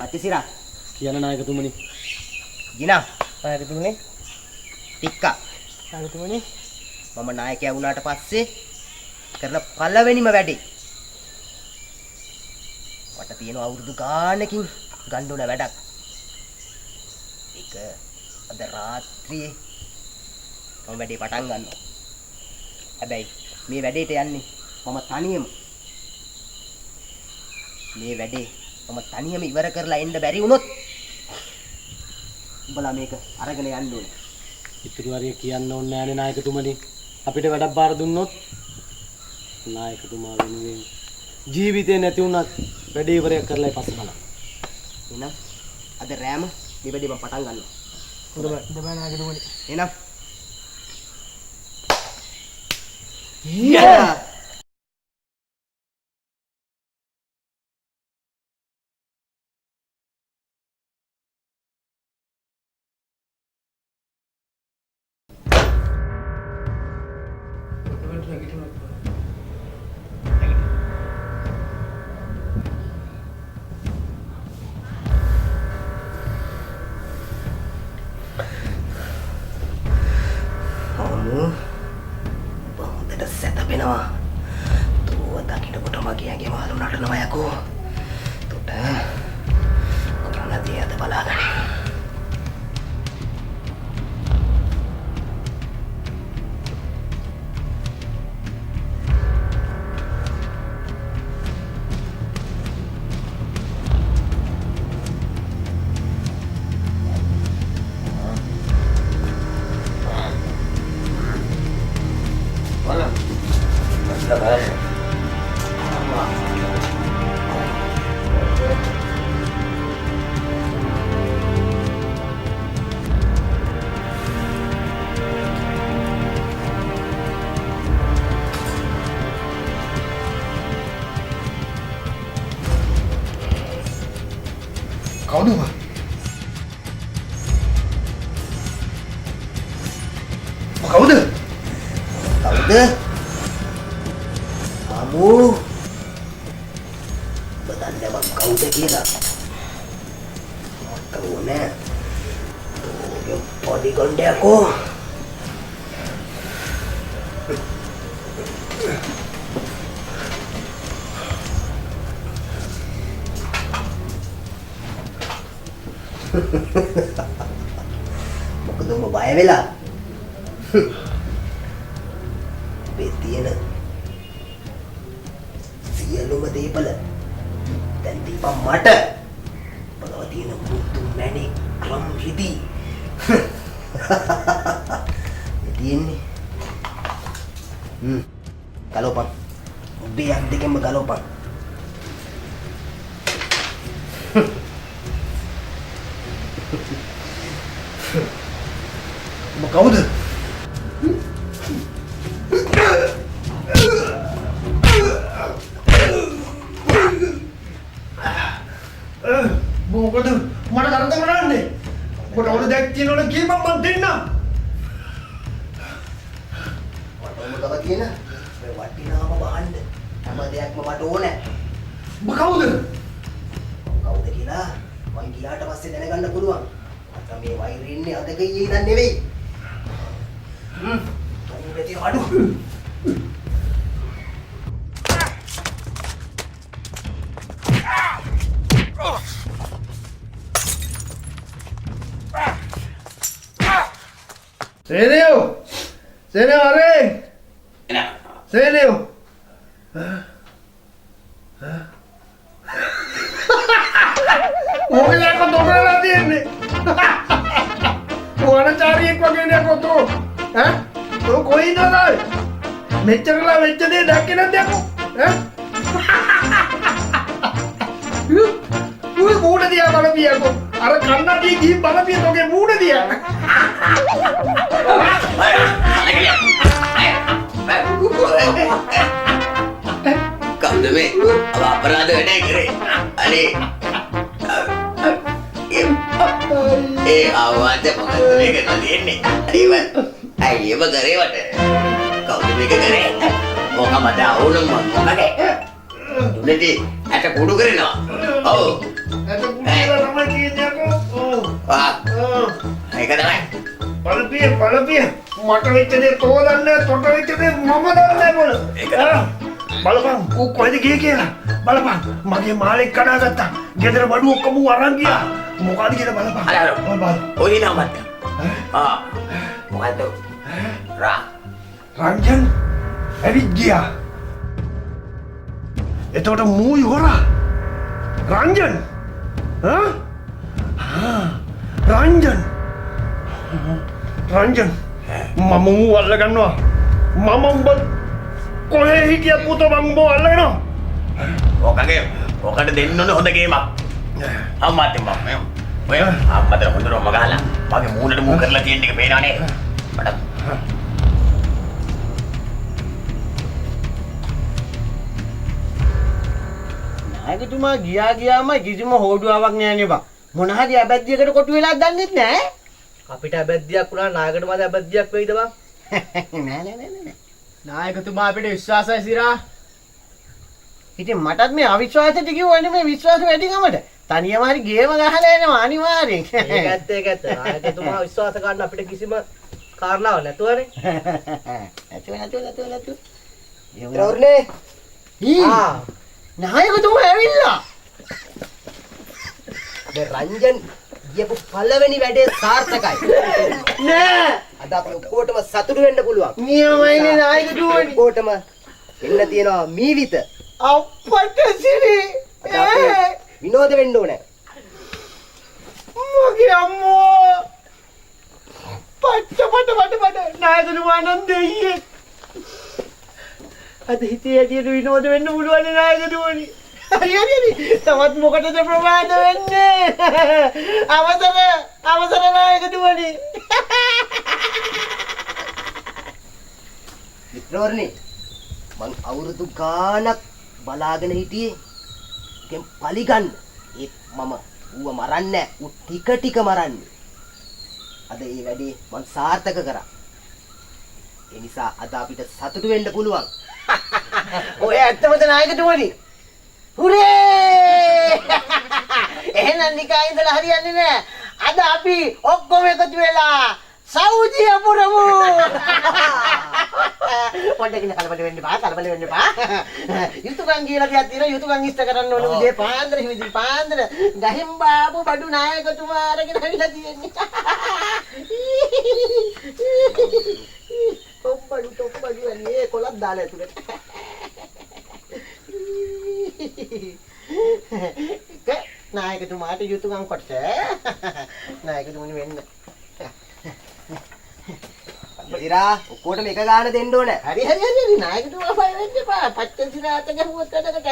අතිසිරා කියන නායකතුමනි. ගිනා නායකතුමනි. ටික්කා නායකතුමනි. මම නායකයා වුණාට පස්සේ කරන පළවෙනිම වැඩේ මට තියෙන අවුරුදු ගානකින් ගන්න ඕන වැඩක්. ඒක අද රාත්‍රියේ මම වැඩේ පටන් ගන්නවා. හැබැයි මේ වැඩේට යන්නේ මම තනියම. මේ වැඩේ මම තනියම ඉවර කරලා එන්න බැරි වුණොත් උඹලා මේක අරගෙන යන්න ඕනේ. ඉතුරු හරිය කියන්න ඕනේ නෑනේ නායකතුමනි. අපිට වැඩක් බාර දුන්නොත් නායකතුමා වෙනුවෙන් ජීවිතේ නැති වුණත් වැඩේ ඉවරයක් කරලා පස්සේ බලන්න. එහෙනම් අද රෑම මේ වැඩේ මම පටන් ගන්නවා. හොඳයි නායකතුමනි. එහෙනම් බොහොමද සැතපෙනවා. තෝ දකින්නකොට මගේ ඇඟේ මාළු නටනවා යකෝ. තොට කරන්න දේ අද බලාගන්න. කවුද? කවුද? අමු බදන්නේ මං කවුද කියලා. මට ඕනේ ඔය පොඩි ගොණ්ඩයකෝ. මොකද උඹ බය වෙලා? මේ තියෙන සියලුම දේපල දැන් දීපන් මට. බලව තියෙන මුතු මැණික් ක්‍රම් රිදී. මේ තියෙන්නේ. ගලවපන්. ඔබේ අත් දෙකෙන්ම ගලවපන්. ඔබ කවුද? මොකද මට කරදර කරන්නේ? ඔබට ඕන දෙයක් තියෙනවනේ කියපන් මම දෙන්නම්. මට තව තියෙන මේ වටිනාම වහන්න හැම දෙයක්ම මට ඕනේ. ඔබ කවුද? කවුද කියලා මං ගියාට පස්සේ දැනගන්න පුළුවන්. මට මේ වෛරය ඉන්නේ අද ගියේ ඉඳන් නෙවෙයි. තුන්වෙනි අඩු. සේනයෝ! සේනයෝ අරේ! සේනයෝ! මොකද යක දොරලා තියන්නේ? වනචාරියෙක් වගේ නේද කොතෝ? ඈ? ඔය කොයින්ද ආවේ? මෙච්චරලා වෙච්ච දේ දැක්කේ නැද්ද යකෝ? ඈ? උයි මූණ දිහා බලපියකෝ. අර කන්නඩිය ගිහින් බලපිය තෝගේ මූණ දිහා. කවුද මේ අපරාධ වැඩේ කරේ? අනේ ආවාද මොකද මේක නදින්නේ? අයියව කරේ වට. කවුද මේක කරේ? මොකමද අවුලම මොකද? දුන්නේදී ඇට කුඩු කරනවා. ඔව්. ඇට කුඩුලා තමයි කියන්නේ අකෝ. ඔව්. ආ ඒක තමයි. බලපිය මට වෙච්ච දේ තෝ දන්නේ තොට වෙච්ච දේ මම දන්නේ මොන. ඒක බලපන් ඌ කොහෙද ගියේ කියලා. බලපන් මගේ මාළෙක් කඩාගත්තා. ගෙදර බඩු ඔක්කොම ඌ අරන් ගියා. මොකද කියලා බලපන්. අර ඔය බල. ඔය නම මත. මොකද්ද? රංජන් ඇවිත් ගියා. එතකොට මූයි හොරා. රංජන්. රංජන්. රංජන්. මම ඌ අල්ල ගන්නවා. මම උඹ කොහේ හිටියත් පුතෝ මම උඹ අල්ලගෙනවා. ඔකට දෙන්න ඕනේ හොඳ ගේමක්. අම්මාත් මම ඔය අම්මට හොඳටම ගහලා මගේ මූණට මූ කරලා තියෙන එක පේනවනේ. මට නායකතුමා ගියාම කිසිම හොඩුවාවක් නෑනේ බා. මොන හරි අබැද්දියකට කොටු වෙලා දන්නෙත් නෑ. අපිට අබැද්දියක් වුණා නායකතුමාට අබැද්දියක් වෙයිද බං? නෑ. නායකතුමා අපිට විශ්වාසයි සිරා. ඉතින් මටත් මේ අවිශ්වාසයට කිව්වනේ මේ විශ්වාස වැඩිකමට. තනියම හරි ගේම ගහලා එනවා අනිවාර්යෙන්. ඒක ඇත්ත. නායකතුමා විශ්වාස ගන්න අපිට කිසිම කාරණාවක් නැතුවනේ. නැතු. රෝර්නේ. නායකතුමා ඇවිල්ලා. මේ රංජන් ගියපු පළවෙනි වැඩේ සාර්ථකයි. නෑ. අද අපි ඔක්කොටම සතුටු වෙන්න පුළුවන්. නියමයිනේ නායකතුමනි. ඔක්කොටම එන්න තියෙනවා මීවිත. අප්පට සිරි. අද අපි විනෝද වෙන්න ඕනේ. මගේ අම්මෝ. පට නායකතුමා නම් දෙයියේ. අද හිතේ ඇදියට විනෝද වෙන්න පුළුවන් නායකතුමනි. හරි. තවත් මොකටද ප්‍රමාද වෙන්නේ? අවසර නායකතුමනි. මිත්‍රවරණි මං අවුරුදු ගාණක් බලාගෙන හිටියේ. ඒකෙන් පලිගන්න. ඒත් මම ඌව මරන්නේ නැහැ. ඌ ටික මරන්නේ. අද මේ වැඩේ මං සාර්ථක කරා. ඒ නිසා අද අපිට සතුටු වෙන්න පුළුවන්. ඔය ඇත්තමද නායකතුමනි? හුරේ! එහෙනම් නිකා ඉඳලා හරියන්නේ නැහැ. අද අපි ඔක්කොම එකතු වෙලා සෞදිය පුරමු. පොඩ්ඩකින් කලබල වෙන්න එපා. යුතුයකම් කියලා දෙයක් තියෙනවා. යුතුයකම් ඉෂ්ට කරන්න ඕන උදේ පාන්දර හිමිදිරි පාන්දර ගහින් බාපු බඩු නායකතුමා අරගෙන ඇවිල්ලා තියෙන්නේ. තොප්පඩු අනේ කොලක් දාලා ඇතුලේ. නායකතුමාට යුතුයකම් කොටස. නායකතුමනි වෙන්න. සිරා ඔක්කොටම එක ගාන දෙන්න ඕනේ. හරි නායකතුමා බය වෙන්න එපා. පච්ච සිරාත ගහුවත් වැඩකට.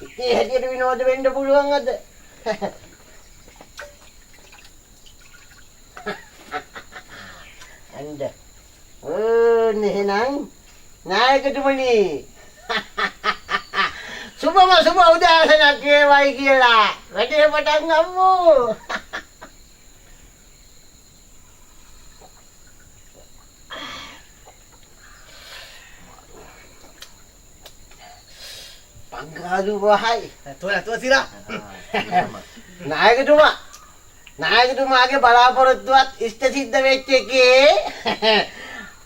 ඉතින් හැටියට විනෝද වෙන්න පුළුවන් අද. අන්ද එහෙනම් නායකතුමනි සුබ උදෑසනක් වේවයි කියලා වැඩේ පටන් ගමු. පංගාදු වහයි. නැතුව සිරා. නායකතුමාගේ බලාපොරොත්තුවත් ඉෂ්ට සිද්ධ වෙච්ච එකේ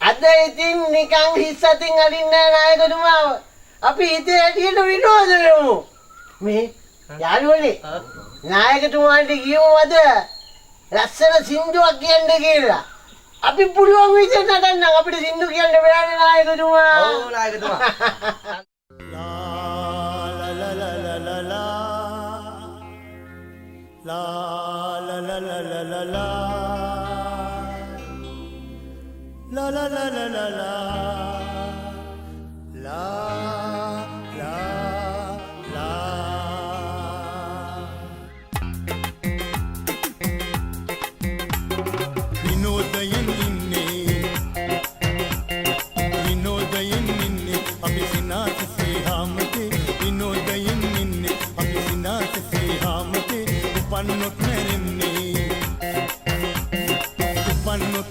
අද ඉතින් නිකන් හිස් අතින් අරින්නේ නායකතුමාව. අපි හිතේ ඇටියට විනෝද වෙමු. මේ යාළුවනේ නායකතුමාට කියමු අද ලස්සන සින්දුවක් කියන්න කියලා. අපි පුළුවන් විදිහට නටන්න. අපිට සින්දු කියන්න බෑනේ නායකතුමා. ඔව් නායකතුමා. Upannut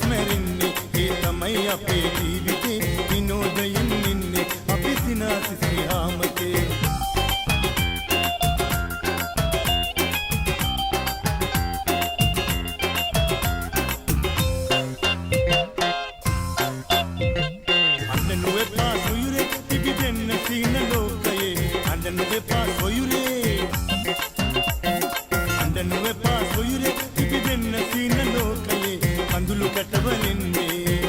සොයුරේ අඬනු එපා සොයුරේ පිපි දෙන්න සීන ලෝකයේ කඳුළු කැටවලින්නේ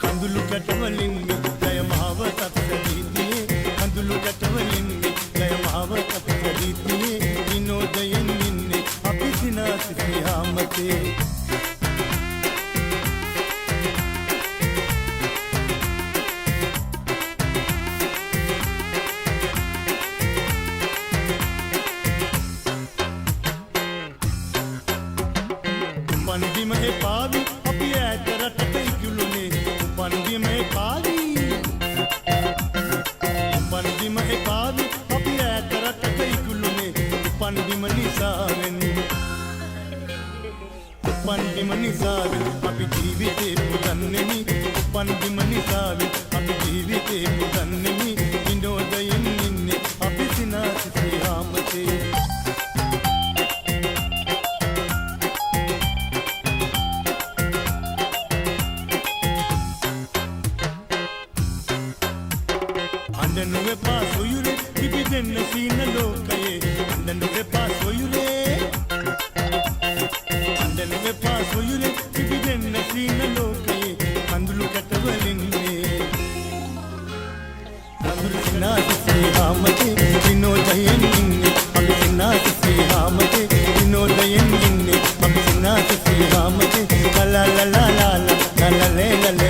කඳුළු කැටවලින්නේ ජය මාව තත්සදීතියේ කඳුළු කැටවලින්නේ ජය මාව තත්සදීතියේ විනෝදයෙන් ඉන්නේ අපි සිනාසිසේ ආමතේ උපන්දිම එපාවි අපි ඈත රටට ඉගුළුනේ උපන්දිම එපාවි උපන්දිම එපාවි අපි ඈත රටට ඉගුළුනේ උපන්දිම නිසාවෙන් උපන්දිම නිසාවෙන් අපි ජීවිතේ පුදන්නෙමි උපන්දිම නිසාවෙන් අපි ජීවිතේ පුදන්නෙමි විනෝදයෙන් ඉන්නේ අපි සිනාසිසේ ආමතේ අඬනු එපා සොයුරේ පිපි දෙන්න සීන ලෝකයේ අඬනු එපා සොයුරේ අඬනු එපා සොයුරේ පිපි දෙන්න සීන ලෝකයේ කඳුළු කැටවලින්නේ කඳුළු සිනාසිසේ ආමතේ විනෝදයෙන් ඉන්නේ අපි සිනාසිසේ ආමතේ විනෝදයෙන් ඉන්නේ අපි සිනාසිසේ ආමතේ ලා ලා ලා ලා ලා ලා ලා ලා